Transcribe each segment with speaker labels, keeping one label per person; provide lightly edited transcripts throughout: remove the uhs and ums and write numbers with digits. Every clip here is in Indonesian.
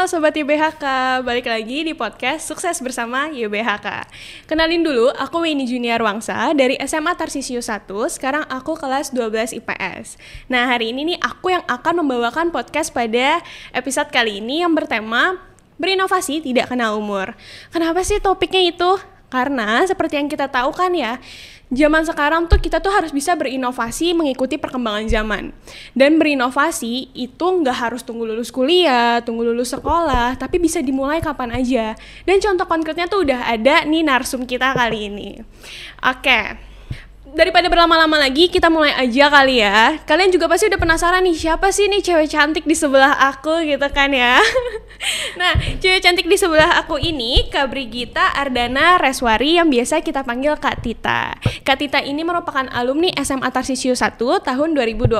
Speaker 1: Sobat YBHK, balik lagi di podcast Sukses Bersama YBHK. Kenalin dulu, aku Weni Junior Wangsa dari SMA Tarsisius 1, sekarang aku kelas 12 IPS. Nah, hari ini nih aku yang akan membawakan podcast pada episode kali ini yang bertema berinovasi tidak kenal umur. Kenapa sih topiknya itu? Karena seperti yang kita tahu kan ya, zaman sekarang tuh kita tuh harus bisa berinovasi mengikuti perkembangan zaman. Dan berinovasi itu nggak harus tunggu lulus kuliah, tunggu lulus sekolah, tapi bisa dimulai kapan aja. Dan contoh konkretnya tuh udah ada nih narsum kita kali ini. Oke. Daripada berlama-lama lagi, kita mulai aja kali ya. Kalian juga pasti udah penasaran nih, siapa sih nih cewek cantik di sebelah aku gitu kan ya. Nah, cewek cantik di sebelah aku ini Kak Brigita Ardana Reswari yang biasa kita panggil Kak Tita. Kak Tita ini merupakan alumni SMA Tarsisius 1 tahun 2020.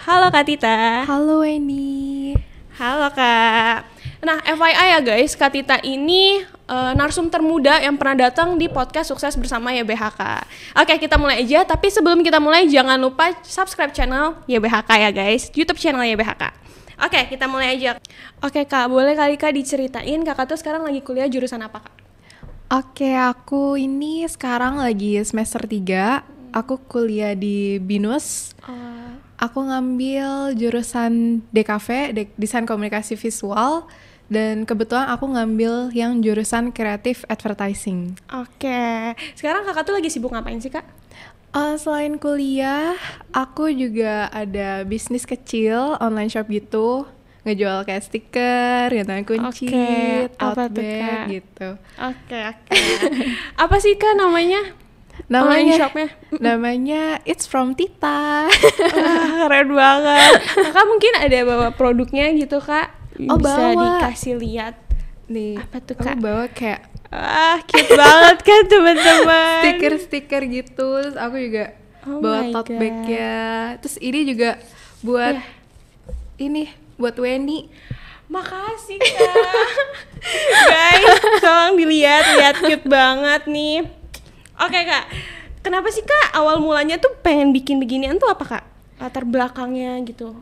Speaker 1: Halo Kak Tita.
Speaker 2: Halo Weni.
Speaker 1: Halo Kak. Nah, FYI ya guys, Kak Tita ini narsum termuda yang pernah datang di podcast Sukses Bersama YBHK. Oke, kita mulai aja. Tapi sebelum kita mulai, jangan lupa subscribe channel YBHK ya guys, YouTube channel YBHK. Oke, kita mulai aja. Oke Kak, boleh kali Kak diceritain Kakak tuh sekarang lagi kuliah jurusan apa Kak?
Speaker 2: Oke, aku ini sekarang lagi semester 3. Aku kuliah di BINUS. Aku ngambil jurusan DKV, Desain Komunikasi Visual. Dan kebetulan aku ngambil yang jurusan Creative Advertising.
Speaker 1: Oke, sekarang Kakak tuh lagi sibuk ngapain sih Kak?
Speaker 2: Selain kuliah, aku juga ada bisnis kecil, online shop gitu. Ngejual kayak stiker, gantungan kunci, tote bag gitu.
Speaker 1: Oke. Apa sih Kak namanya? Online shopnya?
Speaker 2: Namanya It's From Tita.
Speaker 1: Keren banget. Kakak mungkin ada bawa produknya gitu Kak?
Speaker 2: Oh,
Speaker 1: bisa
Speaker 2: bawa.
Speaker 1: Dikasih lihat.
Speaker 2: Nih,
Speaker 1: apa tuh
Speaker 2: aku
Speaker 1: Kak?
Speaker 2: bawa kayak
Speaker 1: cute banget kan teman-teman.
Speaker 2: stiker gitu. Terus aku juga bawa tote bag-nya. Terus ini juga buat ini buat Weni.
Speaker 1: Makasih Kak. Guys, tolong lihat cute banget nih. Oke Kak, kenapa sih Kak awal mulanya tuh pengen bikin beginian tuh apa Kak? Latar belakangnya gitu.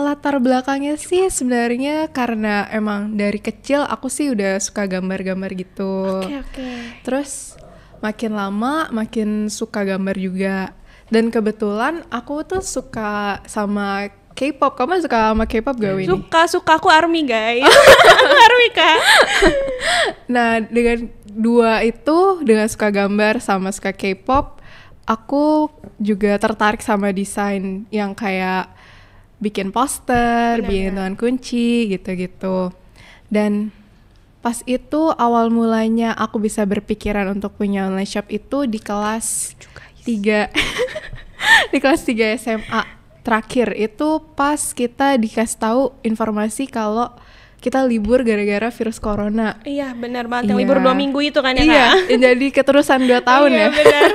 Speaker 2: Latar belakangnya sih sebenarnya karena emang dari kecil aku sih udah suka gambar-gambar gitu.
Speaker 1: Oke.
Speaker 2: Terus makin lama makin suka gambar juga. Dan kebetulan aku tuh suka sama K-pop. Kamu suka sama K-pop gak Winnie?
Speaker 1: Suka aku ARMY guys. ARMY Kak.
Speaker 2: Nah, dengan dua itu, dengan suka gambar sama suka K-pop, aku juga tertarik sama desain yang kayak bikin poster, bikin gantungan kunci, gitu-gitu. Dan pas itu awal mulanya aku bisa berpikiran untuk punya online shop itu di kelas 3. Di kelas 3 SMA terakhir itu pas kita dikasih tahu informasi kalau kita libur gara-gara virus corona.
Speaker 1: Iya benar banget, yang libur 2 minggu itu kan ya Kak?
Speaker 2: Iya, jadi keterusan 2 tahun ya.
Speaker 1: Iya benar.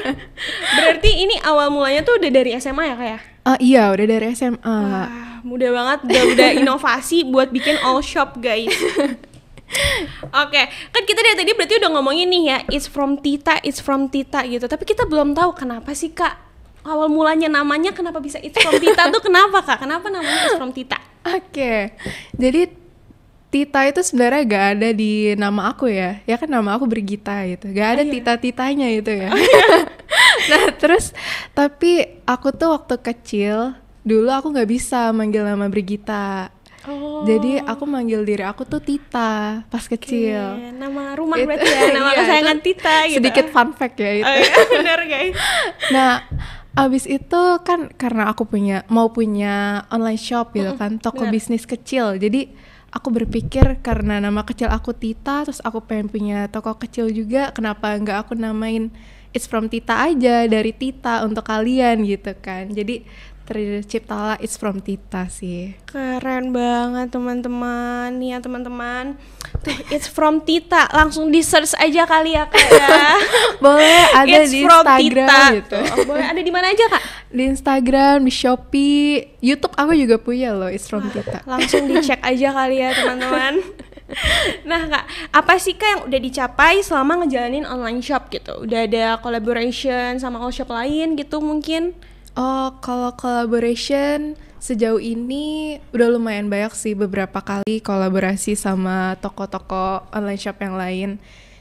Speaker 1: Berarti ini awal mulanya tuh udah dari SMA ya Kak ya?
Speaker 2: Iya, udah dari SMA.
Speaker 1: Wah, mudah banget, udah inovasi buat bikin all shop guys. Oke, kan kita dari tadi berarti udah ngomongin nih ya, it's from Tita gitu. Tapi kita belum tahu kenapa sih Kak awal mulanya namanya kenapa bisa it's from Tita tuh kenapa Kak? Kenapa namanya it's from Tita?
Speaker 2: Oke, jadi Tita itu sebenarnya gak ada di nama aku ya. Ya kan nama aku Brigita gitu. Gak ada Tita-titanya itu ya. Nah terus tapi aku tuh waktu kecil dulu aku gak bisa manggil nama Brigita. Jadi aku manggil diri aku tuh Tita pas kecil.
Speaker 1: Nama rumah berarti ya, nama kesayangan Tita gitu.
Speaker 2: Sedikit fun fact ya itu.
Speaker 1: Bener guys.
Speaker 2: Nah abis itu kan karena aku mau punya online shop gitu kan, toko bisnis kecil. Jadi aku berpikir karena nama kecil aku Tita, terus aku pengen punya toko kecil juga, kenapa nggak aku namain It's From Tita aja, dari Tita untuk kalian gitu kan. Jadi terciptalah It's From Tita sih.
Speaker 1: Keren banget teman-teman. Nih ya teman-teman, tuh It's From Tita, langsung di search aja kali ya Kak ya.
Speaker 2: Boleh ada
Speaker 1: It's
Speaker 2: di
Speaker 1: from
Speaker 2: Instagram
Speaker 1: Tita.
Speaker 2: gitu.
Speaker 1: Boleh ada di mana aja Kak?
Speaker 2: Di Instagram, di Shopee, YouTube aku juga punya loh It's From Tita.
Speaker 1: Langsung dicek aja kali ya teman-teman. Nah Kak, apa sih Kak yang udah dicapai selama ngejalanin online shop gitu? Udah ada collaboration sama all shop lain gitu mungkin?
Speaker 2: Oh, kalau collaboration Sejauh ini udah lumayan banyak sih, beberapa kali kolaborasi sama toko-toko online shop yang lain.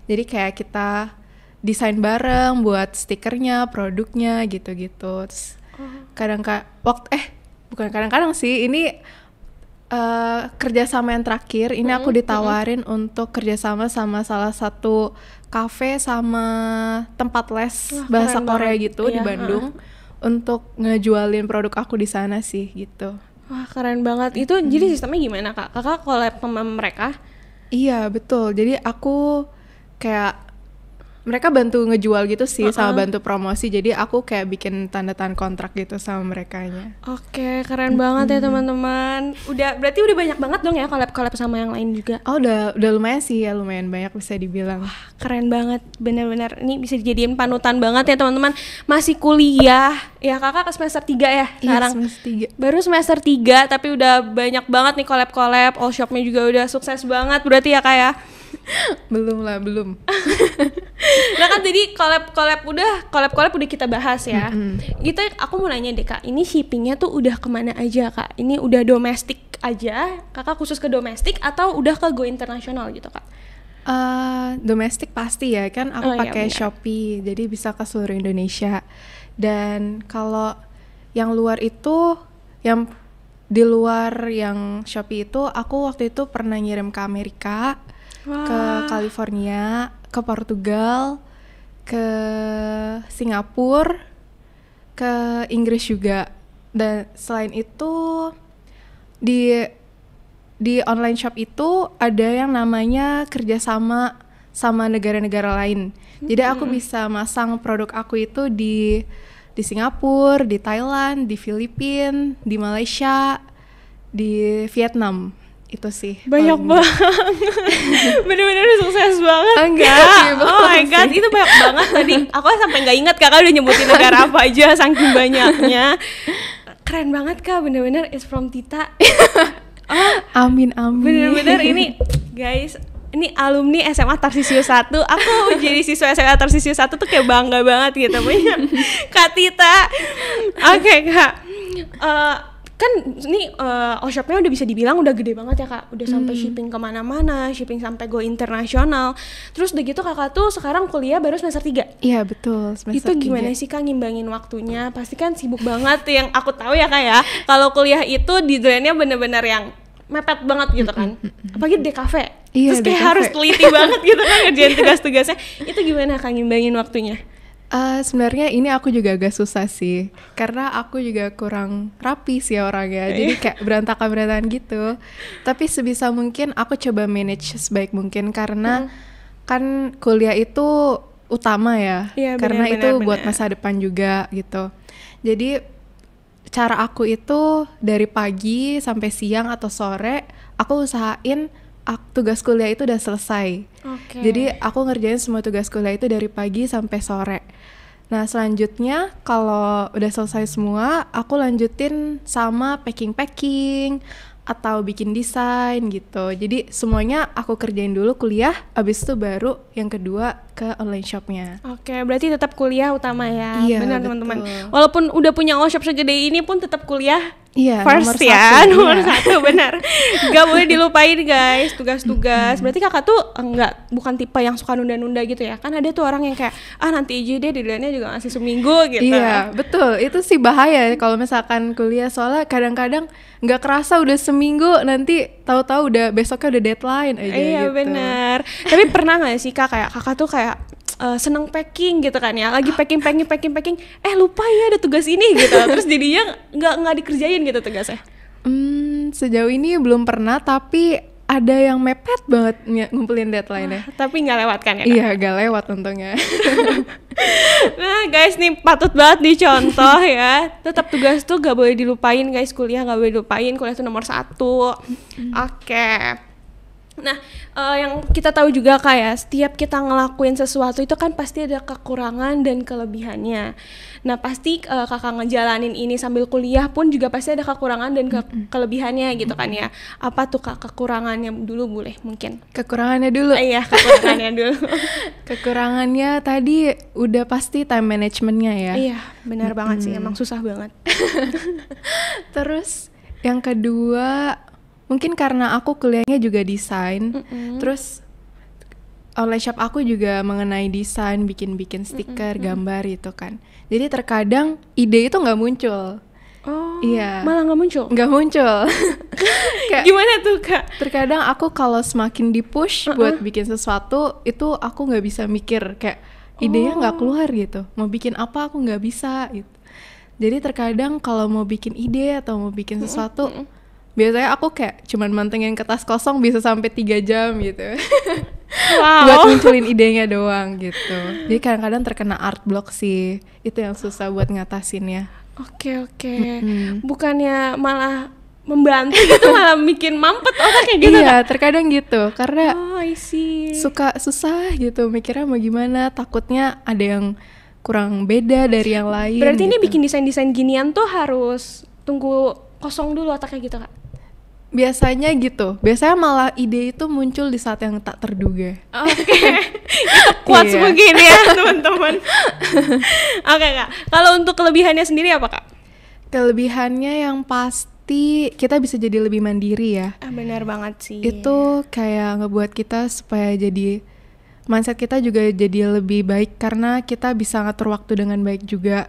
Speaker 2: Jadi kayak kita desain bareng buat stikernya, produknya gitu-gitu. Terus bukan kadang-kadang sih, ini kerjasama yang terakhir. Ini aku ditawarin untuk kerjasama sama salah satu kafe sama tempat les bahasa Korea gitu di Bandung. Untuk ngejualin produk aku di sana sih gitu.
Speaker 1: Wah, keren banget. Itu jadi sistemnya gimana, Kak? Kakak collab sama mereka?
Speaker 2: Iya, betul. Jadi aku kayak mereka bantu ngejual gitu sih, sama bantu promosi. Jadi aku kayak bikin tanda tangan kontrak gitu sama merekanya.
Speaker 1: Oke, keren banget ya teman-teman. Berarti udah banyak banget dong ya collab-collab sama yang lain juga.
Speaker 2: Oh, udah lumayan sih ya, lumayan banyak bisa dibilang.
Speaker 1: Wah, keren banget, benar-benar. Ini bisa dijadiin panutan banget ya teman-teman. Masih kuliah, ya kakak ke semester 3 ya sekarang?
Speaker 2: Iya, semester 3.
Speaker 1: Baru semester 3, tapi udah banyak banget nih collab-collab. All shopnya juga udah sukses banget berarti ya kak ya?
Speaker 2: Belum.
Speaker 1: Nah kan tadi collab udah kita bahas ya. Gitu aku mau nanya deh kak, ini shippingnya tuh udah kemana aja kak? Ini udah domestik aja, kakak khusus ke domestik atau udah ke go internasional gitu kak?
Speaker 2: Domestik pasti ya kan, aku pakai
Speaker 1: bener.
Speaker 2: Shopee, jadi bisa ke seluruh Indonesia. Dan kalau yang luar itu, yang di luar yang Shopee itu, aku waktu itu pernah ngirim ke Amerika, ke California, ke Portugal, ke Singapura, ke Inggris juga. Dan selain itu di online shop itu ada yang namanya kerjasama sama negara-negara lain. Jadi aku bisa masang produk aku itu di Singapura, di Thailand, di Filipina, di Malaysia, di Vietnam. Itu sih.
Speaker 1: Banyak banget. Bener-bener sukses banget.
Speaker 2: Enggak.
Speaker 1: Oh my god, itu banyak banget tadi. Aku sampai nggak ingat kakak udah nyebutin negara apa aja saking banyaknya. Keren banget kak, bener-bener is from Tita.
Speaker 2: Amin.
Speaker 1: Bener-bener ini guys, ini alumni SMA Tarsisius 1. Aku jadi siswa SMA Tarsisius 1 tuh kayak bangga banget gitu punya Kak Tita. Oke kak, kan ini all shopnya udah bisa dibilang udah gede banget ya kak, udah sampai shipping kemana-mana, shipping sampai go internasional. Terus udah gitu kakak tuh sekarang kuliah baru semester 3.
Speaker 2: Iya betul, semester
Speaker 1: Itu gimana sih kak ngimbangin waktunya? Pasti kan sibuk banget yang aku tahu ya kak ya. Kalau kuliah itu deadline-nya bener-bener yang mepet banget gitu kan. Apalagi di kafe.
Speaker 2: Iya,
Speaker 1: Terus kayak
Speaker 2: DKV.
Speaker 1: harus teliti banget gitu kan ngerjain tugas-tugasnya. Itu gimana kak ngimbangin waktunya?
Speaker 2: Sebenarnya ini aku juga agak susah sih, karena aku juga kurang rapi sih orangnya, jadi kayak berantakan gitu. Tapi sebisa mungkin aku coba manage sebaik mungkin, karena kan kuliah itu utama ya,
Speaker 1: Iya,
Speaker 2: karena
Speaker 1: benar,
Speaker 2: itu
Speaker 1: benar,
Speaker 2: buat
Speaker 1: benar.
Speaker 2: masa depan juga gitu. Jadi cara aku itu dari pagi sampai siang atau sore, aku usahain tugas kuliah itu udah selesai.
Speaker 1: Oke.
Speaker 2: Jadi aku ngerjain semua tugas kuliah itu dari pagi sampai sore. Nah selanjutnya kalau udah selesai semua, aku lanjutin sama packing atau bikin desain gitu. Jadi semuanya aku kerjain dulu kuliah, abis itu baru yang kedua ke online shopnya.
Speaker 1: Oke, berarti tetap kuliah utama ya.
Speaker 2: Iya,
Speaker 1: Benar
Speaker 2: betul.
Speaker 1: teman-teman. Walaupun udah punya all shop segede ini pun tetap kuliah.
Speaker 2: Iya,
Speaker 1: First
Speaker 2: nomor
Speaker 1: ya,
Speaker 2: satu,
Speaker 1: nomor
Speaker 2: iya.
Speaker 1: 1 benar. Gak boleh dilupain guys, tugas-tugas. Berarti kakak tuh bukan tipe yang suka nunda-nunda gitu ya? Kan ada tuh orang yang kayak, nanti aja deh, deadline-nya juga masih seminggu gitu.
Speaker 2: Iya, betul. Itu sih bahaya kalau misalkan kuliah, soalnya kadang-kadang nggak kerasa udah seminggu, nanti tahu-tahu udah besoknya udah deadline aja
Speaker 1: Iya
Speaker 2: gitu.
Speaker 1: benar. Tapi pernah nggak sih kak kayak kakak tuh kayak seneng packing gitu kan ya, lagi packing, lupa ya ada tugas ini gitu, terus jadinya nggak dikerjain gitu tugasnya.
Speaker 2: Sejauh ini belum pernah, tapi ada yang mepet banget ngumpulin deadline-nya.
Speaker 1: Tapi nggak lewat kan ya kak?
Speaker 2: Iya, gak lewat untungnya.
Speaker 1: Nah guys, nih patut banget dicontoh ya. Tetap tugas tuh gak boleh dilupain guys, kuliah gak boleh dilupain, kuliah tuh nomor 1. Oke. Nah, yang kita tahu juga kayak setiap kita ngelakuin sesuatu itu kan pasti ada kekurangan dan kelebihannya. Nah, pasti kakak ngejalanin ini sambil kuliah pun juga pasti ada kekurangan dan kelebihannya gitu kan ya. Apa tuh kak kekurangannya dulu boleh mungkin?
Speaker 2: Kekurangannya dulu.
Speaker 1: Iya, kekurangannya dulu.
Speaker 2: Kekurangannya tadi udah pasti time management-nya ya.
Speaker 1: Iya, benar banget sih, emang susah banget.
Speaker 2: Terus Yang kedua, mungkin karena aku kuliahnya juga desain, terus online shop aku juga mengenai desain, bikin stiker, gambar gitu kan. Jadi terkadang ide itu nggak muncul.
Speaker 1: Oh,
Speaker 2: Iya.
Speaker 1: malah nggak muncul?
Speaker 2: Nggak muncul. Kayak
Speaker 1: Gimana tuh Kak?
Speaker 2: terkadang aku kalau semakin di-push buat bikin sesuatu, itu aku nggak bisa mikir, kayak idenya nggak keluar gitu. Mau bikin apa aku nggak bisa gitu. Jadi terkadang kalau mau bikin ide atau mau bikin sesuatu, biasanya aku kayak cuman mantengin kertas kosong bisa sampai 3 jam gitu.
Speaker 1: Wow.
Speaker 2: Buat munculin idenya doang gitu. Jadi kadang-kadang terkena art block sih. Itu yang susah buat ngatasinnya.
Speaker 1: Oke. Bukannya malah membantu gitu, malah bikin mampet otaknya gitu.
Speaker 2: Iya, terkadang gitu. Karena
Speaker 1: Oh, I see.
Speaker 2: suka susah gitu mikirnya mau gimana, takutnya ada yang kurang beda dari yang lain.
Speaker 1: Berarti ini
Speaker 2: gitu.
Speaker 1: bikin desain-desain ginian tuh harus tunggu kosong dulu otaknya gitu Kak?
Speaker 2: Biasanya gitu. Biasanya malah ide itu muncul di saat yang tak terduga.
Speaker 1: Oke. Itu quotes
Speaker 2: Iya.
Speaker 1: begini ya teman-teman. Oke Kak, kalau untuk kelebihannya sendiri apa Kak?
Speaker 2: Kelebihannya yang pasti kita bisa jadi lebih mandiri ya.
Speaker 1: Benar banget sih.
Speaker 2: Itu kayak ngebuat kita supaya jadi mindset kita juga jadi lebih baik karena kita bisa ngatur waktu dengan baik juga.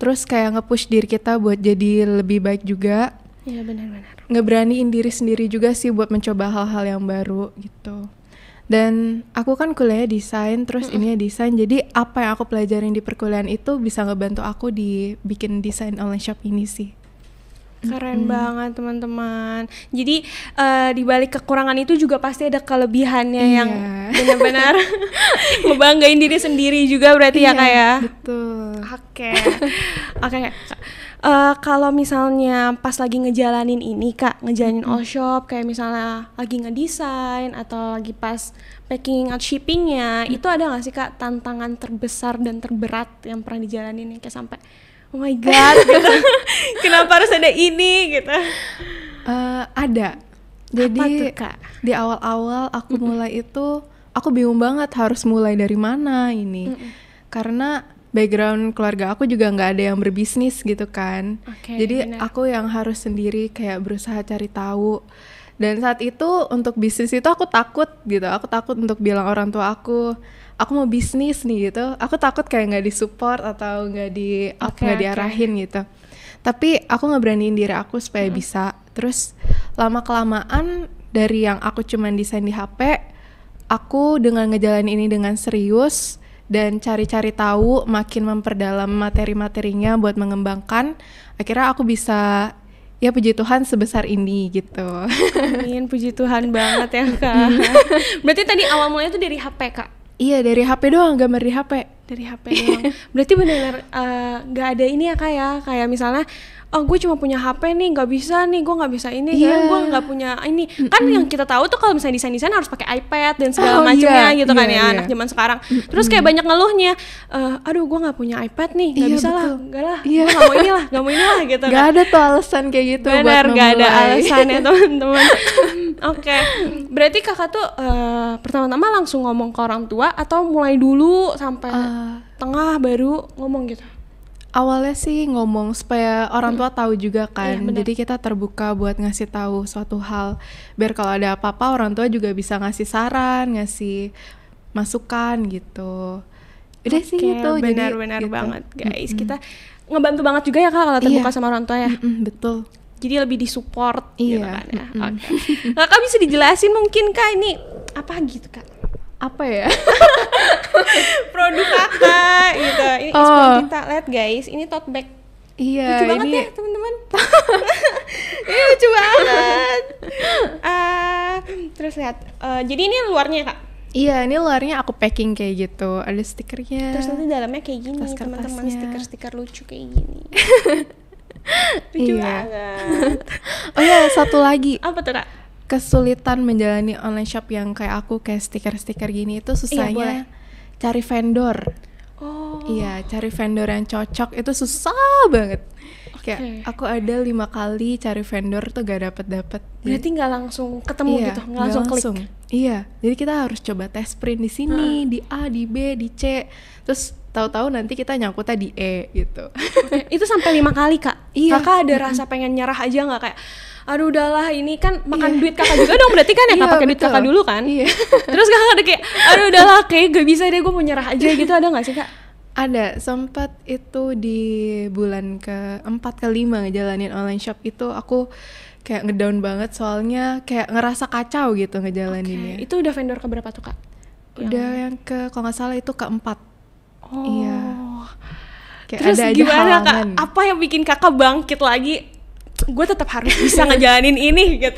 Speaker 2: Terus kayak nge-push diri kita buat jadi lebih baik juga.
Speaker 1: Iya benar-benar.
Speaker 2: Ngeberaniin diri sendiri juga sih buat mencoba hal-hal yang baru gitu. Dan aku kan kuliahnya desain, terus ininya desain, jadi apa yang aku pelajarin di perkuliahan itu bisa ngebantu aku di bikin desain online shop ini sih.
Speaker 1: Keren banget teman-teman. Jadi di balik kekurangan itu juga pasti ada kelebihannya yang benar-benar ngebanggain diri sendiri juga berarti ya Kak ya.
Speaker 2: Betul.
Speaker 1: Oke. Kalau misalnya pas lagi ngejalanin ini Kak, ngejalanin all shop, kayak misalnya lagi ngedesain atau lagi pas packing out shippingnya, itu ada nggak sih Kak tantangan terbesar dan terberat yang pernah dijalanin kayak sampai oh my god gitu. Kenapa harus ada ini gitu?
Speaker 2: Ada. Jadi
Speaker 1: apa tuh, Kak?
Speaker 2: di awal-awal aku mulai itu aku bingung banget harus mulai dari mana ini. Karena background keluarga aku juga nggak ada yang berbisnis gitu kan. Jadi
Speaker 1: benar.
Speaker 2: aku yang harus sendiri kayak berusaha cari tahu. Dan saat itu untuk bisnis itu aku takut gitu. Aku takut untuk bilang orang tua aku mau bisnis nih gitu. Aku takut kayak nggak disupport atau nggak diarahin gitu. Tapi aku ngeberaniin diri aku supaya bisa. Terus lama kelamaan dari yang aku cuman desain di HP, aku dengan ngejalanin ini dengan serius dan cari-cari tahu, makin memperdalam materi-materinya buat mengembangkan, akhirnya aku bisa, ya puji Tuhan sebesar ini gitu.
Speaker 1: Amin, puji Tuhan banget ya Kak. Berarti tadi awal mulanya tuh dari HP Kak?
Speaker 2: Iya, dari HP doang, gambar di HP.
Speaker 1: Dari HP doang. Berarti benar-benar gak ada ini ya Kak ya, kayak misalnya oh gue cuma punya HP nih, nggak bisa nih, gue nggak bisa ini, gue nggak punya ini. Kan yang kita tahu tuh kalau misalnya desain harus pakai iPad dan segala macamnya gitu kan ya, anak zaman sekarang. Terus kayak banyak ngeluhnya, aduh gue nggak punya iPad nih, nggak bisa lah, enggak lah, gue nggak mau inilah, nggak mau inilah gitu.
Speaker 2: Gak ada tuh alasan kayak gitu.
Speaker 1: Benar, gak ada alasannya teman-teman. Oke, berarti kakak tuh pertama-tama langsung ngomong ke orang tua atau mulai dulu sampai tengah baru ngomong gitu?
Speaker 2: Awalnya sih ngomong supaya orang tua tahu juga kan.
Speaker 1: Iya,
Speaker 2: jadi kita terbuka buat ngasih tahu suatu hal. Biar kalau ada apa-apa orang tua juga bisa ngasih saran, ngasih masukan gitu. Udah sih gitu.
Speaker 1: Benar-benar
Speaker 2: gitu.
Speaker 1: banget guys. Kita ngebantu banget juga ya Kak kalau terbuka sama orang tua ya.
Speaker 2: Betul.
Speaker 1: Jadi lebih disupport gitu
Speaker 2: Iya.
Speaker 1: kan ya. Oke. Kakak bisa dijelasin mungkin Kak ini apa gitu Kak?
Speaker 2: Apa ya?
Speaker 1: Produk kakak gitu. Ini Ispon kita, lihat guys, ini tote bag.
Speaker 2: Iya,
Speaker 1: Lucu banget
Speaker 2: ini
Speaker 1: ya teman-teman. Ini lucu banget. Terus lihat, jadi ini luarnya Kak.
Speaker 2: Iya, ini luarnya aku packing kayak gitu. Ada stikernya.
Speaker 1: Terus nanti dalamnya kayak gini,
Speaker 2: Tas
Speaker 1: teman-teman,
Speaker 2: kertasnya.
Speaker 1: stiker-stiker lucu kayak gini. Lucu
Speaker 2: Iya.
Speaker 1: banget.
Speaker 2: Oh iya, satu lagi.
Speaker 1: Apa tuh Kak?
Speaker 2: Kesulitan menjalani online shop yang kayak aku, kayak stiker-stiker gini itu susahnya cari vendor.
Speaker 1: Oh.
Speaker 2: Iya, cari vendor yang cocok itu susah banget. Kayak aku ada 5 kali cari vendor tuh gak dapet.
Speaker 1: Berarti nggak langsung ketemu gitu, nggak langsung klik.
Speaker 2: Iya, jadi kita harus coba test print di sini, di A, di B, di C. Terus tahu-tahu nanti kita nyangkutnya di E gitu.
Speaker 1: Itu sampai 5 kali Kak.
Speaker 2: Iya.
Speaker 1: Kakak ada rasa pengen nyerah aja nggak kayak aduh udahlah ini kan makan duit kakak juga dong berarti kan ya,
Speaker 2: Iya,
Speaker 1: kak pakai duit
Speaker 2: betul.
Speaker 1: kakak dulu kan.
Speaker 2: Iya.
Speaker 1: Terus kakak ada kayak aduh udahlah kayak gak bisa deh gue mau nyerah aja gitu, ada nggak sih kak?
Speaker 2: Ada, sempat itu di bulan ke-4 ke-5 ngejalanin online shop itu aku kayak ngedown banget soalnya kayak ngerasa kacau gitu ngejalaninnya.
Speaker 1: Itu udah vendor keberapa tuh kak?
Speaker 2: Udah yang kalau nggak salah itu ke-4.
Speaker 1: Oh.
Speaker 2: Iya. Kayak
Speaker 1: Terus
Speaker 2: ada aja
Speaker 1: gimana kak?
Speaker 2: halangan.
Speaker 1: Apa yang bikin kakak bangkit lagi? Gue tetap harus bisa ngejalanin ini gitu.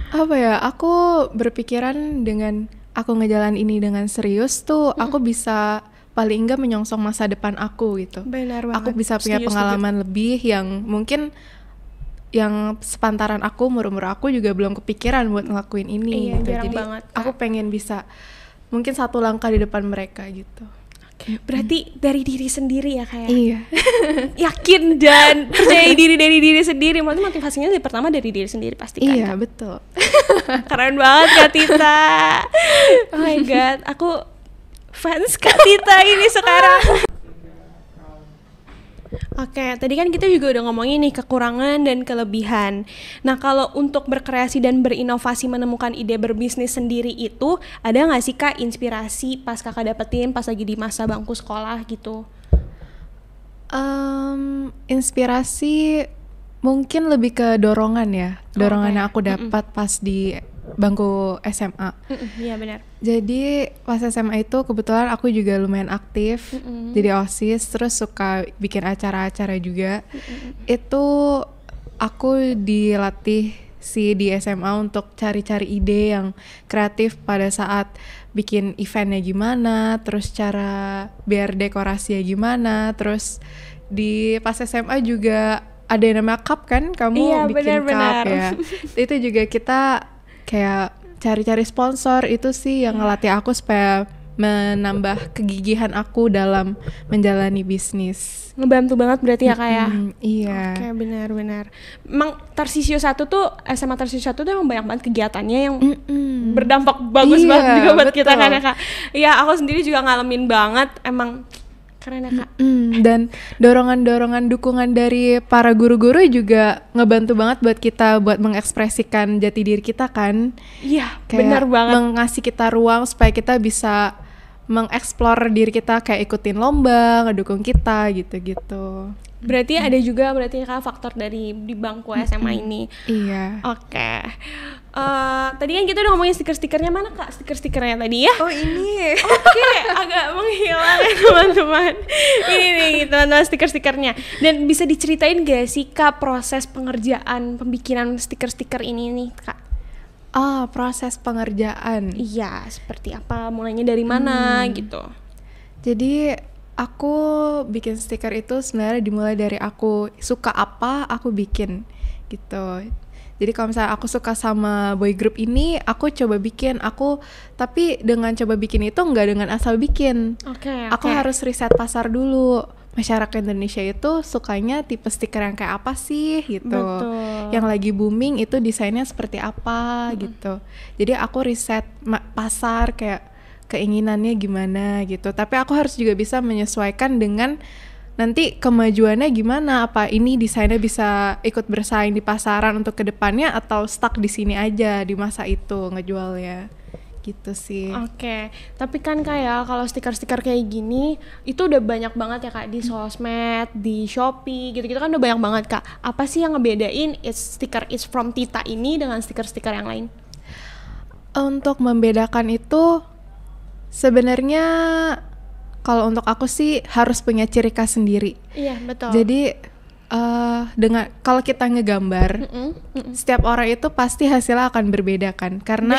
Speaker 2: Apa ya, aku berpikiran dengan aku ngejalanin ini dengan serius tuh aku bisa paling enggak menyongsong masa depan aku gitu.
Speaker 1: Benar banget.
Speaker 2: Aku bisa punya
Speaker 1: Setuju,
Speaker 2: pengalaman lebih yang mungkin yang sepantaran aku, umur-umur aku juga belum kepikiran buat ngelakuin ini
Speaker 1: Iya,
Speaker 2: gitu.
Speaker 1: jarang
Speaker 2: Jadi
Speaker 1: banget, Kak.
Speaker 2: aku pengen bisa mungkin satu langkah di depan mereka gitu.
Speaker 1: Berarti dari diri sendiri ya kayak
Speaker 2: Iya.
Speaker 1: yakin dan percaya diri dari diri sendiri. Maksudnya motivasinya dari pertama dari diri sendiri pasti kan.
Speaker 2: Iya,
Speaker 1: Kak?
Speaker 2: betul.
Speaker 1: Keren banget Kak Tita. Oh my god, aku fans Kak Tita ini sekarang. Oke, tadi kan kita juga udah ngomongin nih kekurangan dan kelebihan. Nah, kalau untuk berkreasi dan berinovasi menemukan ide berbisnis sendiri itu, ada nggak sih Kak inspirasi pas kakak dapetin pas lagi di masa bangku sekolah gitu?
Speaker 2: Inspirasi mungkin lebih ke dorongan ya. Dorongan
Speaker 1: Oke.
Speaker 2: yang aku dapat pas di bangku SMA.
Speaker 1: Iya benar.
Speaker 2: Jadi pas SMA itu kebetulan aku juga lumayan aktif jadi OSIS, terus suka bikin acara-acara juga. Itu aku dilatih sih di SMA untuk cari-cari ide yang kreatif pada saat bikin eventnya gimana, terus cara biar dekorasinya gimana, terus di pas SMA juga ada yang namanya cup kan, kamu
Speaker 1: Iya,
Speaker 2: bikin
Speaker 1: benar-benar.
Speaker 2: cup ya. Itu juga kita kayak cari-cari sponsor, itu sih yang ngelatih aku supaya menambah kegigihan aku dalam menjalani bisnis.
Speaker 1: Ngebantu banget berarti ya Kak ya?
Speaker 2: Iya.
Speaker 1: Oke, benar-benar. Emang Tarsisio 1 tuh, SMA Tarsisio 1 tuh emang banyak banget kegiatannya yang berdampak bagus
Speaker 2: Iya,
Speaker 1: banget juga buat kita
Speaker 2: betul.
Speaker 1: kan ya Kak. Iya, aku sendiri juga ngalamin banget, emang keren ya Kak.
Speaker 2: Dan dorongan-dorongan dukungan dari para guru-guru juga ngebantu banget buat kita buat mengekspresikan jati diri kita kan.
Speaker 1: Iya,
Speaker 2: Kayak
Speaker 1: benar banget.
Speaker 2: mengasih kita ruang supaya kita bisa mengeksplor diri kita, kayak ikutin lomba, ngedukung kita gitu-gitu.
Speaker 1: Berarti ada juga berarti Kak faktor dari di bangku SMA ini.
Speaker 2: Iya.
Speaker 1: Oke. Tadi kan kita udah ngomongin stiker-stikernya, mana Kak stiker-stikernya tadi ya?
Speaker 2: Oh ini.
Speaker 1: Oke, agak menghilang ya teman-teman. Ini nih teman-teman stiker-stikernya. Dan bisa diceritain gak sih Kak proses pengerjaan pembikinan stiker-stiker ini nih Kak?
Speaker 2: Proses pengerjaan.
Speaker 1: Iya, seperti apa? Mulainya dari mana gitu?
Speaker 2: Jadi aku bikin stiker itu sebenarnya dimulai dari aku suka apa, aku bikin gitu. Jadi kalau misalnya aku suka sama boy group ini, aku coba bikin. Tapi dengan coba bikin itu nggak dengan asal bikin.
Speaker 1: Oke.
Speaker 2: Aku harus riset pasar dulu. Masyarakat Indonesia itu sukanya tipe stiker yang kayak apa sih gitu.
Speaker 1: Betul.
Speaker 2: Yang lagi booming itu desainnya seperti apa gitu. Jadi aku riset pasar kayak keinginannya gimana gitu. Tapi aku harus juga bisa menyesuaikan dengan nanti kemajuannya gimana. Apa ini desainnya bisa ikut bersaing di pasaran untuk kedepannya atau stuck di sini aja di masa itu ngejualnya gitu sih.
Speaker 1: Oke, tapi kan kayak kalau stiker-stiker kayak gini itu udah banyak banget ya Kak di sosmed, di Shopee gitu-gitu kan udah banyak banget Kak. Apa sih yang ngebedain stiker It's From Tita ini dengan stiker-stiker yang lain?
Speaker 2: Untuk membedakan itu sebenarnya kalau untuk aku sih harus punya ciri khas sendiri.
Speaker 1: Iya, betul.
Speaker 2: Jadi dengan kalau kita ngegambar, setiap orang itu pasti hasilnya akan berbeda kan, karena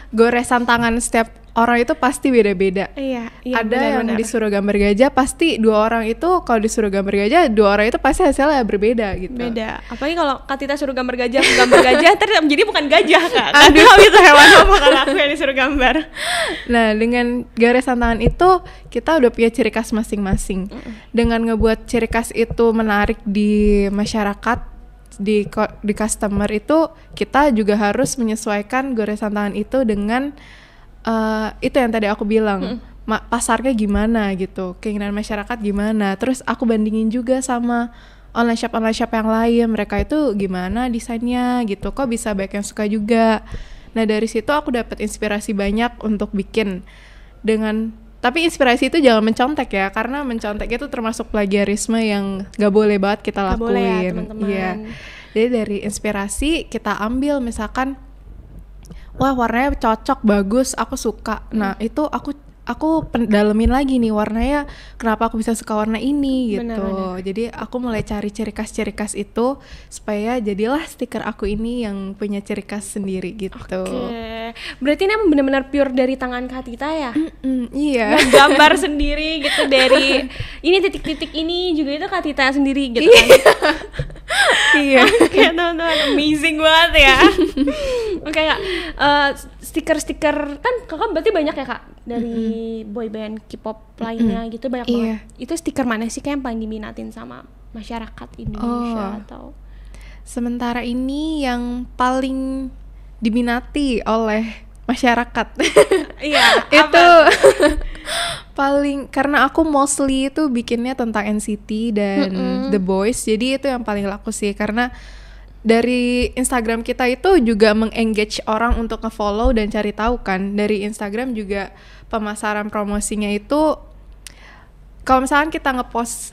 Speaker 2: goresan tangan setiap orang itu pasti beda-beda.
Speaker 1: Iya,
Speaker 2: Ada yang disuruh gambar gajah, pasti dua orang itu kalau disuruh gambar gajah, dua orang itu pasti hasilnya berbeda gitu.
Speaker 1: beda. Apalagi kalau Kak Tita suruh gambar gajah, aku gambar gajah, terus jadi bukan gajah Kak. Nggak tahu itu hewan apa kalau aku yang disuruh gambar.
Speaker 2: Nah, dengan goresan tangan itu kita udah punya ciri khas masing-masing. Dengan ngebuat ciri khas itu menarik di masyarakat, di customer itu, kita juga harus menyesuaikan goresan tangan itu dengan itu yang tadi aku bilang, pasarnya gimana gitu, keinginan masyarakat gimana. Terus aku bandingin juga sama online shop yang lain, mereka itu gimana desainnya gitu, kok bisa banyak yang suka juga. Nah dari situ aku dapat inspirasi banyak untuk bikin tapi inspirasi itu jangan mencontek ya, karena mencontek itu termasuk plagiarisme yang gak boleh banget kita lakuin.
Speaker 1: Gak boleh ya teman-teman.
Speaker 2: Iya. Jadi dari inspirasi kita ambil, misalkan wah warnanya cocok, bagus, aku suka. Nah itu aku dalemin lagi nih warnanya, kenapa aku bisa suka warna ini gitu.
Speaker 1: Benar.
Speaker 2: Jadi aku mulai cari ciri khas itu supaya jadilah stiker aku ini yang punya ciri khas sendiri gitu.
Speaker 1: Oke. Berarti ini emang benar-benar pure dari tangan Kak Tita ya?
Speaker 2: Iya.
Speaker 1: Gambar sendiri gitu dari ini titik-titik ini juga itu Kak Tita sendiri gitu kan?
Speaker 2: Iya.
Speaker 1: Oke teman-teman, amazing banget ya. Oke Kak, stiker-stiker kan Kakak berarti banyak ya Kak dari boyband K-pop lainnya gitu, banyak banget. Itu stiker mana sih Kak yang paling diminatin sama masyarakat Indonesia atau?
Speaker 2: Sementara ini yang paling diminati oleh masyarakat
Speaker 1: Iya,
Speaker 2: itu paling, karena aku mostly itu bikinnya tentang NCT dan The Boys, jadi itu yang paling laku sih, karena dari Instagram kita itu juga mengengage orang untuk nge-follow dan cari tahu kan. Dari Instagram juga pemasaran promosinya itu, kalau misalkan kita ngepost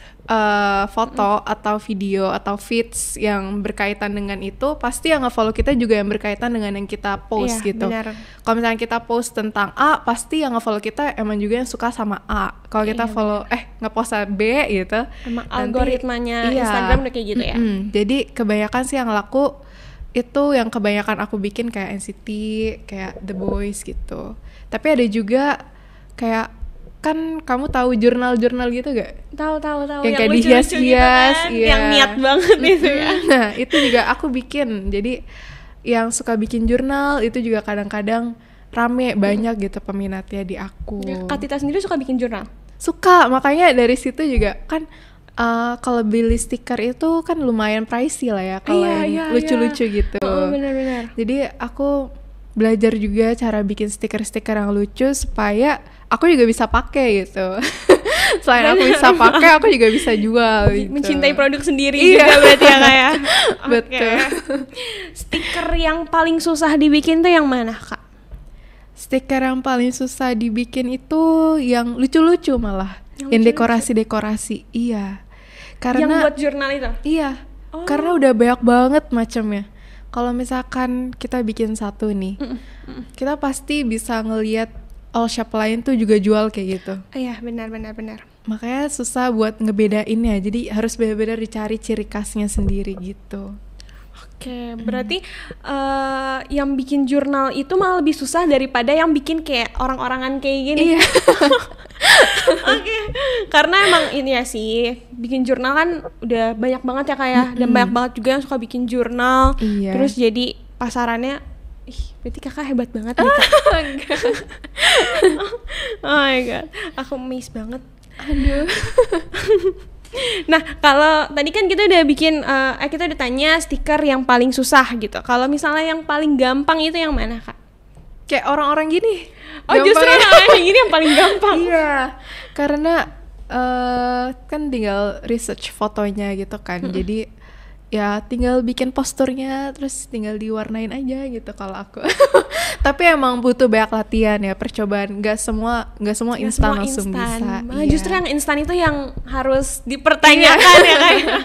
Speaker 2: foto atau video atau feeds yang berkaitan dengan itu, pasti yang nge-follow kita juga yang berkaitan dengan yang kita post gitu. Kalau misalnya kita post tentang A, pasti yang nge-follow kita emang juga yang suka sama A. Kalau kita follow ngepost B gitu,
Speaker 1: emang algoritmanya Instagram udah kayak gitu ya.
Speaker 2: Jadi kebanyakan sih yang laku itu yang kebanyakan aku bikin kayak NCT, kayak The Boys gitu. Tapi ada juga kayak, kan kamu tahu jurnal-jurnal gitu gak?
Speaker 1: Tahu
Speaker 2: yang kayak dihias-hias gitu kan?
Speaker 1: Yang niat banget itu ya.
Speaker 2: Nah itu juga aku bikin. Jadi yang suka bikin jurnal itu juga kadang-kadang rame, banyak gitu peminatnya di aku.
Speaker 1: Kak Tita sendiri suka bikin jurnal?
Speaker 2: Suka, makanya dari situ juga kan kalau beli stiker itu kan lumayan pricey lah ya kalau yang lucu-lucu gitu.
Speaker 1: Benar-benar.
Speaker 2: Jadi aku belajar juga cara bikin stiker-stiker yang lucu supaya aku juga bisa pakai gitu. Selain aku bisa pakai, aku juga bisa jual gitu.
Speaker 1: Mencintai produk sendiri juga berarti ya Kak ya.
Speaker 2: Betul.
Speaker 1: Stiker yang paling susah dibikin tuh yang mana Kak?
Speaker 2: Stiker yang paling susah dibikin itu yang lucu-lucu malah. Yang dekorasi-dekorasi. Iya. Karena
Speaker 1: yang buat jurnal itu?
Speaker 2: Iya. Karena udah banyak banget macamnya. Kalau misalkan kita bikin satu nih, kita pasti bisa ngelihat all shop lain tuh juga jual kayak gitu.
Speaker 1: Iya, benar.
Speaker 2: Makanya susah buat ngebedainnya. Jadi harus benar-benar dicari ciri khasnya sendiri gitu.
Speaker 1: Oke, berarti yang bikin jurnal itu malah lebih susah daripada yang bikin kayak orang-orangan kayak gini.
Speaker 2: Iya.
Speaker 1: Oke, karena emang ini ya sih, bikin jurnal kan udah banyak banget ya kayak, dan banyak banget juga yang suka bikin jurnal.
Speaker 2: Iya.
Speaker 1: Terus jadi pasarannya, berarti kakak hebat banget nih Kak. Oh my god, aku amazed banget.
Speaker 2: Aduh.
Speaker 1: Nah, kalau tadi kan kita udah bikin, kita udah tanya stiker yang paling susah gitu. Kalau misalnya yang paling gampang itu yang mana Kak?
Speaker 2: Kayak orang-orang gini.
Speaker 1: Oh justru yang gini yang paling gampang.
Speaker 2: Iya, karena kan tinggal research fotonya gitu kan. Jadi ya tinggal bikin posturnya, terus tinggal diwarnain aja gitu kalau aku. Tapi emang butuh banyak latihan ya, percobaan. Gak semua instan langsung bisa.
Speaker 1: Iya. Justru yang instan itu yang harus dipertanyakan ya Kak.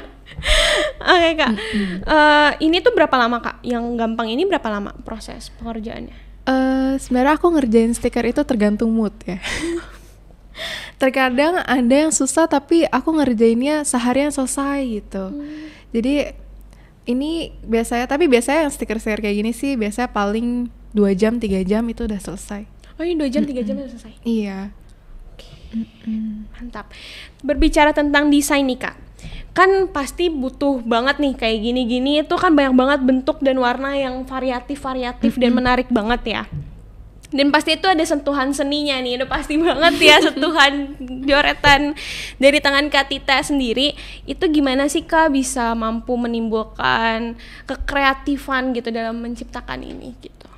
Speaker 1: Oke Kak, ini tuh berapa lama Kak? Yang gampang ini berapa lama proses pengerjaannya?
Speaker 2: Sebenarnya aku ngerjain stiker itu tergantung mood ya. Terkadang ada yang susah tapi aku ngerjainnya seharian selesai gitu. Jadi ini biasanya yang stiker-stiker kayak gini sih biasanya paling 2 jam 3 jam itu udah selesai.
Speaker 1: Oh ini 2 jam 3 jam udah selesai?
Speaker 2: Iya.
Speaker 1: Mantap. Berbicara tentang desain nih Kak, kan pasti butuh banget nih kayak gini-gini itu kan banyak banget bentuk dan warna yang variatif dan menarik banget ya. Dan pasti itu ada sentuhan seninya nih, udah pasti banget ya sentuhan joretan dari tangan Kak Tita sendiri. Itu gimana sih Kak bisa mampu menimbulkan kekreatifan gitu dalam menciptakan ini gitu?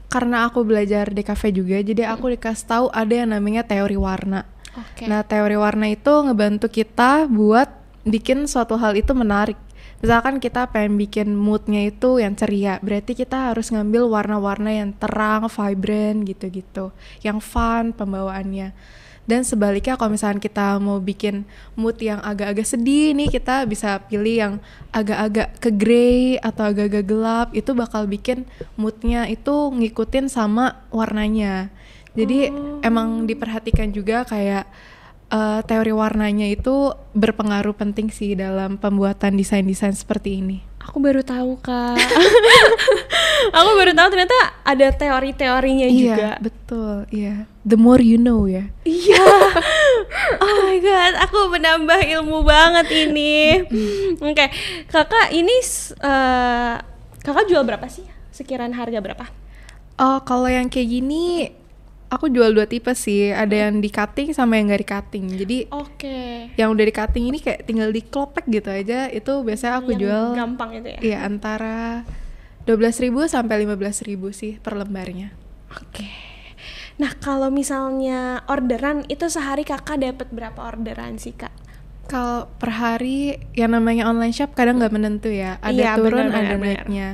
Speaker 2: Karena aku belajar DKV juga, jadi aku dikasih tahu ada yang namanya teori warna.
Speaker 1: Oke.
Speaker 2: Nah, teori warna itu ngebantu kita buat bikin suatu hal itu menarik. Misalkan kita pengen bikin moodnya itu yang ceria, berarti kita harus ngambil warna-warna yang terang, vibrant gitu-gitu, yang fun pembawaannya. Dan sebaliknya kalau misalkan kita mau bikin mood yang agak-agak sedih nih, kita bisa pilih yang agak-agak ke grey atau agak-agak gelap, itu bakal bikin moodnya itu ngikutin sama warnanya. Jadi emang diperhatikan juga kayak teori warnanya itu berpengaruh penting sih dalam pembuatan desain-desain seperti ini.
Speaker 1: Aku baru tahu, Kak. Aku baru tahu ternyata ada teori-teorinya juga.
Speaker 2: Iya, betul. Iya. The more you know ya.
Speaker 1: Iya. Oh my god, aku menambah ilmu banget ini. Oke, Kakak ini Kakak jual berapa sih? Sekiraan harga berapa?
Speaker 2: Oh, kalau yang kayak gini aku jual 2 tipe sih. Ada yang di cutting sama yang nggak di cutting. Jadi
Speaker 1: Oke.
Speaker 2: yang udah di cutting ini kayak tinggal diklopek gitu aja. Itu biasanya aku
Speaker 1: Yang
Speaker 2: jual
Speaker 1: gampang itu ya.
Speaker 2: iya antara 12.000 sampai 15.000 sih per lembarnya.
Speaker 1: Oke. Nah, kalau misalnya orderan itu sehari Kakak dapat berapa orderan sih, Kak?
Speaker 2: Kalau per hari yang namanya online shop kadang nggak menentu ya. Ada
Speaker 1: Iya,
Speaker 2: turun,
Speaker 1: benar,
Speaker 2: ada
Speaker 1: benar.
Speaker 2: naiknya.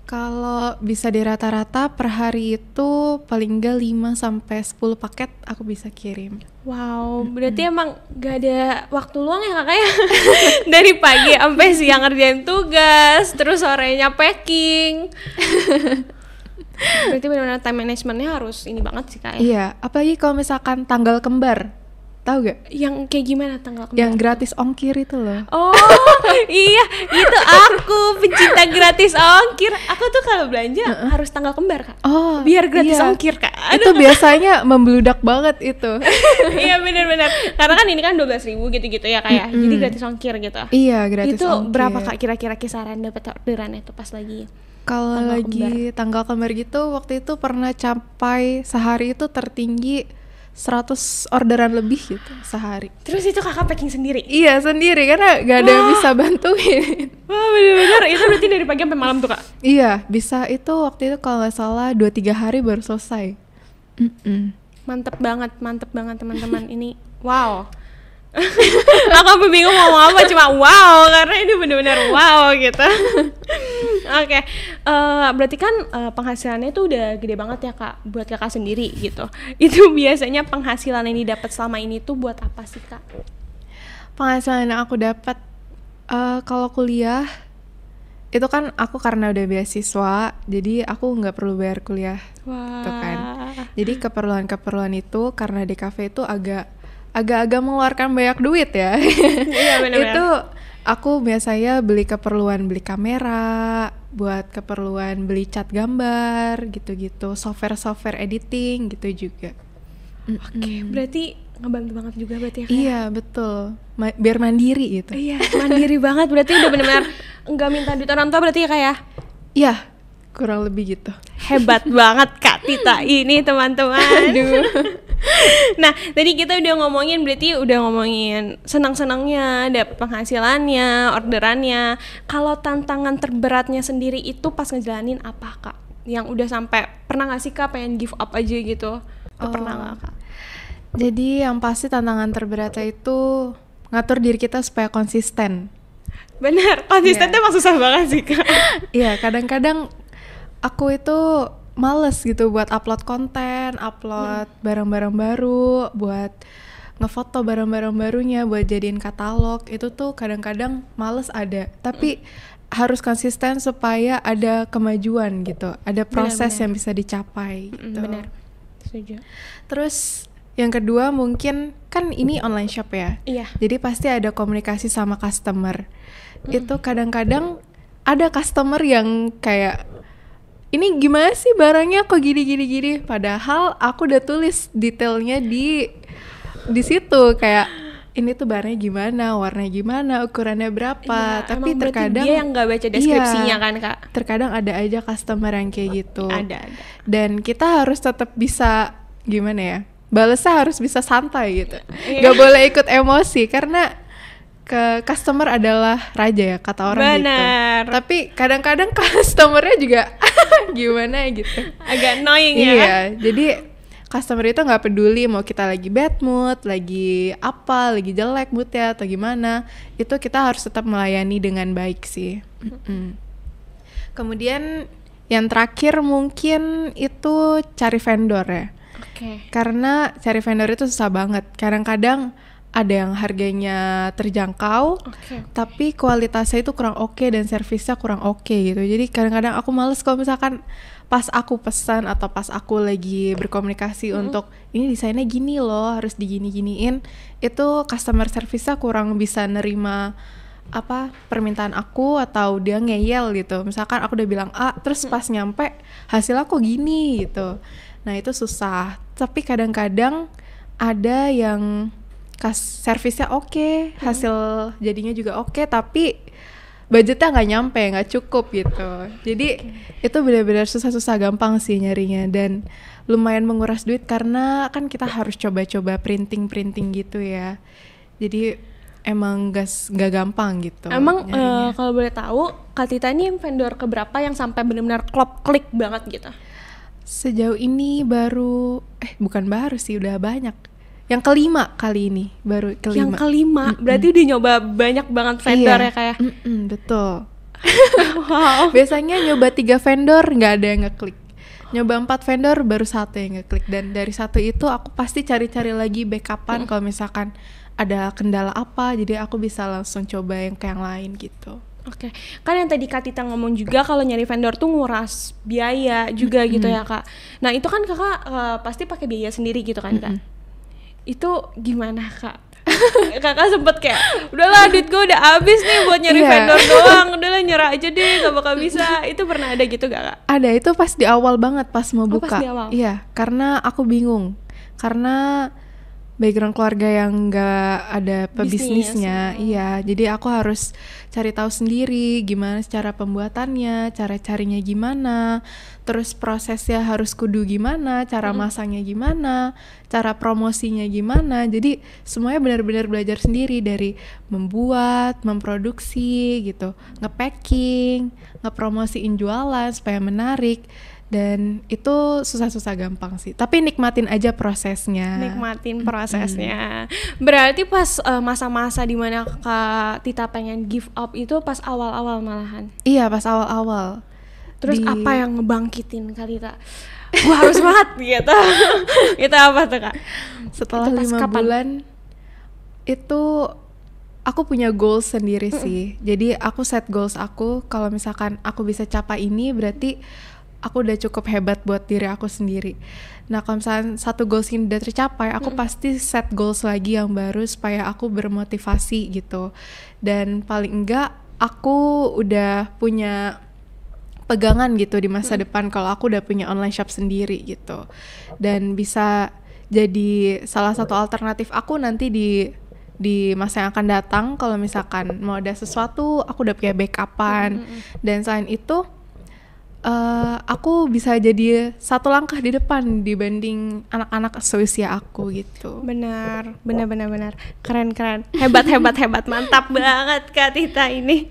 Speaker 2: Kalau bisa di rata-rata per hari itu paling nggak 5 sampai 10 paket aku bisa kirim.
Speaker 1: Wow, berarti emang gak ada waktu luang ya Kakak ya? Dari pagi sampai siang ngerjain tugas, terus sorenya packing. Berarti benar-benar time managementnya harus ini banget sih Kak ya?
Speaker 2: Iya, apalagi kalau misalkan tanggal kembar. Tahu gak?
Speaker 1: Yang kayak gimana tanggal kembar?
Speaker 2: Yang gratis ongkir itu loh.
Speaker 1: Oh iya, itu aku pencinta gratis ongkir. Aku tuh kalau belanja harus tanggal kembar Kak.
Speaker 2: Oh,
Speaker 1: biar gratis
Speaker 2: iya.
Speaker 1: ongkir Kak.
Speaker 2: Itu biasanya membludak banget itu.
Speaker 1: Iya benar-benar. Karena kan ini kan 12.000 gitu-gitu ya Kak ya. Jadi gratis ongkir gitu.
Speaker 2: Iya, gratis
Speaker 1: Itu
Speaker 2: ongkir.
Speaker 1: berapa Kak kira-kira kisaran dapat orderannya tuh pas lagi?
Speaker 2: Kalau
Speaker 1: tanggal
Speaker 2: lagi tanggal kembar gitu, waktu itu pernah capai sehari itu tertinggi 100 orderan lebih gitu sehari.
Speaker 1: Terus itu Kakak packing sendiri?
Speaker 2: Iya, sendiri karena gak ada yang bisa bantuin.
Speaker 1: Wah bener-bener, itu berarti dari pagi sampai malam tuh Kak?
Speaker 2: Iya, bisa itu waktu itu kalau nggak salah 2-3 hari baru selesai.
Speaker 1: Mantep banget teman-teman. Ini wow. Aku sampai bingung ngomong apa, cuma wow karena ini bener-bener wow gitu. Oke, berarti kan penghasilannya tuh udah gede banget ya Kak buat Kakak sendiri gitu. Itu biasanya penghasilan yang didapat selama ini tuh buat apa sih Kak?
Speaker 2: Penghasilan yang aku dapat kalau kuliah itu kan aku karena udah beasiswa, jadi aku nggak perlu bayar kuliah.
Speaker 1: Wah.
Speaker 2: Tuh kan. Jadi keperluan itu karena di cafe itu agak-agak mengeluarkan banyak duit ya.
Speaker 1: Iya benar-benar.
Speaker 2: Itu aku biasanya beli kamera, buat keperluan beli cat gambar gitu-gitu, software editing gitu juga.
Speaker 1: Oke, berarti ngebantu banget juga berarti ya Kak?
Speaker 2: Iya betul, biar mandiri gitu.
Speaker 1: Iya, mandiri banget berarti udah benar-benar nggak minta duit orang tua berarti ya Kak ya?
Speaker 2: Iya, kurang lebih gitu.
Speaker 1: Hebat banget Kak Tita ini teman-teman.
Speaker 2: Aduh.
Speaker 1: Nah, tadi kita udah ngomongin senang-senangnya, ada penghasilannya, orderannya. Kalau tantangan terberatnya sendiri itu pas ngejalanin apa Kak? Yang udah sampai pernah nggak sih Kak pengen give up aja gitu? Pernah nggak Kak?
Speaker 2: Jadi yang pasti tantangan terberatnya itu ngatur diri kita supaya konsisten.
Speaker 1: Bener, konsisten tuh emang susah banget sih Kak.
Speaker 2: Iya, kadang-kadang aku itu males gitu buat upload konten, upload barang-barang baru, buat ngefoto barang-barang barunya, buat jadiin katalog. Itu tuh kadang-kadang males ada, tapi harus konsisten supaya ada kemajuan gitu, ada proses yang bisa dicapai gitu.
Speaker 1: Bener, setuju.
Speaker 2: Terus yang kedua mungkin kan ini online shop ya,
Speaker 1: Iya.
Speaker 2: jadi pasti ada komunikasi sama customer. Itu kadang-kadang ada customer yang kayak, ini gimana sih barangnya kok gini, padahal aku udah tulis detailnya di situ kayak ini tuh barangnya gimana, warnanya gimana, ukurannya berapa.
Speaker 1: Iya,
Speaker 2: tapi
Speaker 1: emang
Speaker 2: terkadang
Speaker 1: dia yang nggak baca deskripsinya kan Kak?
Speaker 2: Terkadang ada aja customer yang kayak gitu.
Speaker 1: Ada.
Speaker 2: Dan kita harus tetap bisa gimana ya? Balesnya harus bisa santai gitu.
Speaker 1: Iya.
Speaker 2: Gak boleh ikut emosi karena customer adalah raja ya kata orang gitu.
Speaker 1: Bener.
Speaker 2: Tapi kadang-kadang customernya juga gimana gitu.
Speaker 1: Agak annoying ya kan?
Speaker 2: Iya, jadi customer itu nggak peduli mau kita lagi bad mood, lagi apa, lagi jelek moodnya atau gimana, itu kita harus tetap melayani dengan baik sih. Kemudian yang terakhir mungkin itu cari vendor ya. Karena cari vendor itu susah banget. Kadang-kadang ada yang harganya terjangkau, tapi kualitasnya itu kurang oke dan servisnya kurang oke gitu. Jadi kadang-kadang aku males kalau misalkan pas aku pesan atau pas aku lagi berkomunikasi untuk ini desainnya gini loh, harus digini-giniin, itu customer service-nya kurang bisa nerima permintaan aku atau dia ngeyel gitu. Misalkan aku udah bilang A, terus pas nyampe hasilnya kok gini gitu. Nah itu susah. Tapi kadang-kadang ada yang servisnya oke, hasil jadinya juga oke, tapi budgetnya nggak nyampe, nggak cukup gitu. Jadi itu benar-benar susah-susah gampang sih nyarinya, dan lumayan menguras duit karena kan kita harus coba-coba printing gitu ya. Jadi emang nggak gampang gitu.
Speaker 1: Emang kalau boleh tahu, Kak Tita ini vendor keberapa yang sampai benar-benar klik banget gitu?
Speaker 2: Sejauh ini bukan baru sih, udah banyak. Yang kelima kali ini, baru kelima.
Speaker 1: Yang kelima, berarti udah nyoba banyak banget vendor ya kayak?
Speaker 2: Betul. Wow. Biasanya nyoba 3 vendor nggak ada yang ngeklik. Nyoba 4 vendor baru 1 yang ngeklik. Dan dari 1 itu aku pasti cari-cari lagi backupan kalau misalkan ada kendala apa, jadi aku bisa langsung coba yang ke yang lain gitu.
Speaker 1: Oke, kan yang tadi Kak Tita ngomong juga kalau nyari vendor tuh nguras biaya juga gitu ya Kak. Nah itu kan Kakak pasti pakai biaya sendiri gitu kan Kak? Itu gimana Kak? Kakak sempet kayak udahlah duit gue udah habis nih buat nyari vendor doang, udahlah nyerah aja deh, gak bakal bisa. Itu pernah ada gitu gak Kak?
Speaker 2: Ada, itu pas di awal banget, pas mau buka.
Speaker 1: Pas di awal?
Speaker 2: Iya, karena aku bingung. Karena background keluarga yang nggak ada pebisnisnya, iya, jadi aku harus cari tahu sendiri gimana cara pembuatannya, cara carinya gimana, terus prosesnya harus kudu gimana, cara masangnya gimana, cara promosinya gimana. Jadi semuanya benar-benar belajar sendiri, dari membuat, memproduksi gitu, nge-packing, ngepromosiin jualan supaya menarik. Dan itu susah-susah gampang sih, tapi nikmatin aja prosesnya.
Speaker 1: Berarti pas masa-masa dimana Kak Tita pengen give up itu pas awal-awal malahan?
Speaker 2: Iya, pas awal-awal.
Speaker 1: Terus apa yang ngebangkitin Kak Tita? Gua harus banget gitu. Itu apa tuh Kak?
Speaker 2: Setelah 5 bulan itu aku punya goals sendiri sih. Jadi aku set goals aku, kalau misalkan aku bisa capai ini berarti aku udah cukup hebat buat diri aku sendiri. Nah kalau misalnya satu goals ini udah tercapai, aku pasti set goals lagi yang baru supaya aku bermotivasi gitu. Dan paling enggak aku udah punya pegangan gitu di masa depan kalau aku udah punya online shop sendiri gitu. Dan bisa jadi salah satu alternatif aku nanti di masa yang akan datang kalau misalkan mau ada sesuatu, aku udah punya backupan. Dan selain itu aku bisa jadi satu langkah di depan dibanding anak-anak seusia aku gitu.
Speaker 1: Benar. Keren. Hebat. Mantap banget Kak Tita ini.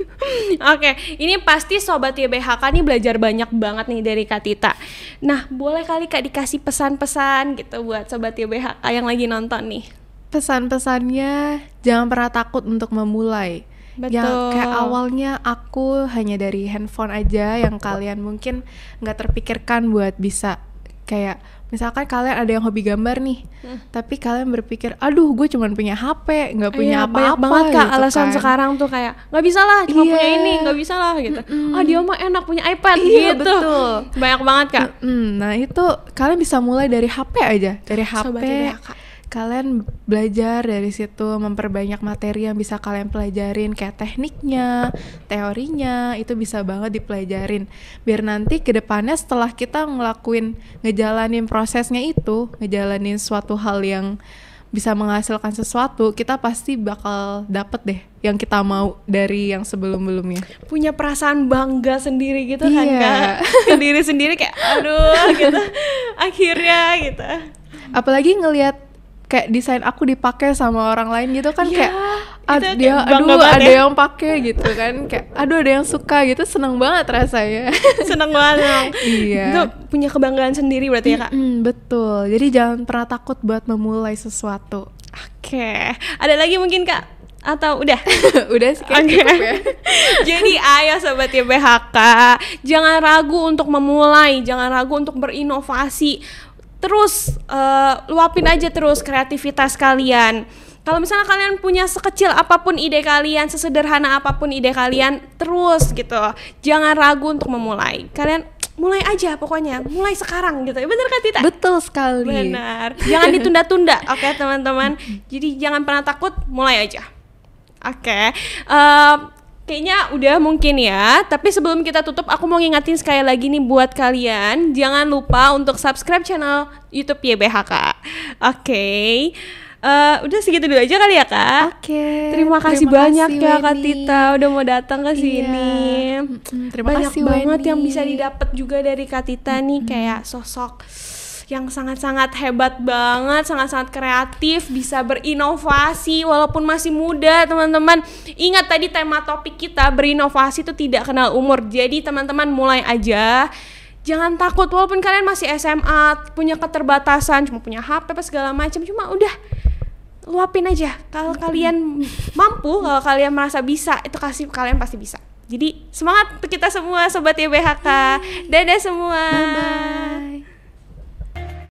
Speaker 1: Oke, ini pasti Sobat YBHK nih belajar banyak banget nih dari Kak Tita. Nah, boleh kali Kak dikasih pesan-pesan gitu buat Sobat YBHK yang lagi nonton nih.
Speaker 2: Pesan-pesannya, jangan pernah takut untuk memulai.
Speaker 1: Betul.
Speaker 2: Yang kayak awalnya aku hanya dari handphone aja yang kalian mungkin nggak terpikirkan buat bisa, kayak misalkan kalian ada yang hobi gambar nih, tapi kalian berpikir aduh gue cuma punya HP, nggak punya apa-apa.
Speaker 1: Banyak banget Kak
Speaker 2: gitu
Speaker 1: alasan
Speaker 2: kan.
Speaker 1: sekarang tuh kayak nggak bisa lah cuma punya ini, nggak bisa lah gitu. Dia mah enak punya iPad gitu.
Speaker 2: Betul.
Speaker 1: Banyak banget Kak.
Speaker 2: Nah itu kalian bisa mulai dari HP aja, dari HP.
Speaker 1: Sobat YBHK.
Speaker 2: Kalian belajar dari situ, memperbanyak materi yang bisa kalian pelajarin, kayak tekniknya, teorinya, itu bisa banget dipelajarin. Biar nanti ke depannya setelah kita ngejalanin prosesnya itu, ngejalanin suatu hal yang bisa menghasilkan sesuatu, kita pasti bakal dapet deh yang kita mau dari yang sebelum-belumnya.
Speaker 1: Punya perasaan bangga sendiri gitu kan Kak, ke diri sendiri kayak aduh gitu, akhirnya gitu.
Speaker 2: Apalagi ngelihat kayak desain aku dipakai sama orang lain gitu kan, kayak
Speaker 1: bangga banget
Speaker 2: ada
Speaker 1: ya.
Speaker 2: yang pakai gitu kan, kayak aduh ada yang suka gitu, seneng banget rasanya.
Speaker 1: Seneng banget.
Speaker 2: Iya.
Speaker 1: Itu punya kebanggaan sendiri berarti ya, Kak.
Speaker 2: Betul, jadi jangan pernah takut buat memulai sesuatu.
Speaker 1: Oke, ada lagi mungkin Kak? Atau udah?
Speaker 2: Udah sih kayak
Speaker 1: Oke.
Speaker 2: cukup ya.
Speaker 1: Jadi ayo sobat YBHK, jangan ragu untuk memulai, jangan ragu untuk berinovasi. Terus luapin aja terus kreativitas kalian. Kalau misalnya kalian punya sekecil apapun ide kalian, sesederhana apapun ide kalian, terus gitu. Jangan ragu untuk memulai. Kalian mulai aja pokoknya, mulai sekarang gitu. Bener kan Tita?
Speaker 2: Betul sekali.
Speaker 1: Benar. Jangan ditunda-tunda, oke teman-teman. Jadi jangan pernah takut, mulai aja. Oke. Kayaknya udah mungkin ya. Tapi sebelum kita tutup, aku mau ngingetin sekali lagi nih buat kalian, jangan lupa untuk subscribe channel YouTube YBHK. Oke. Udah segitu dulu aja kali ya Kak.
Speaker 2: Oke.
Speaker 1: Terima kasih banyak ya Kak
Speaker 2: Wendy.
Speaker 1: Tita udah mau datang ke sini.
Speaker 2: Terima
Speaker 1: Banyak
Speaker 2: kasih
Speaker 1: banget
Speaker 2: Wendy.
Speaker 1: yang bisa didapat juga dari Kak Tita nih, kayak sosok yang sangat-sangat hebat banget, sangat-sangat kreatif, bisa berinovasi walaupun masih muda teman-teman. Ingat tadi tema topik kita, berinovasi itu tidak kenal umur. Jadi teman-teman mulai aja. Jangan takut walaupun kalian masih SMA, punya keterbatasan, cuma punya HP apa segala macam, cuma udah luapin aja. Kalau kalian mampu, kalau kalian merasa bisa, itu kalian pasti bisa. Jadi semangat untuk kita semua sobat YBHK. Dadah semua.
Speaker 2: Bye-bye.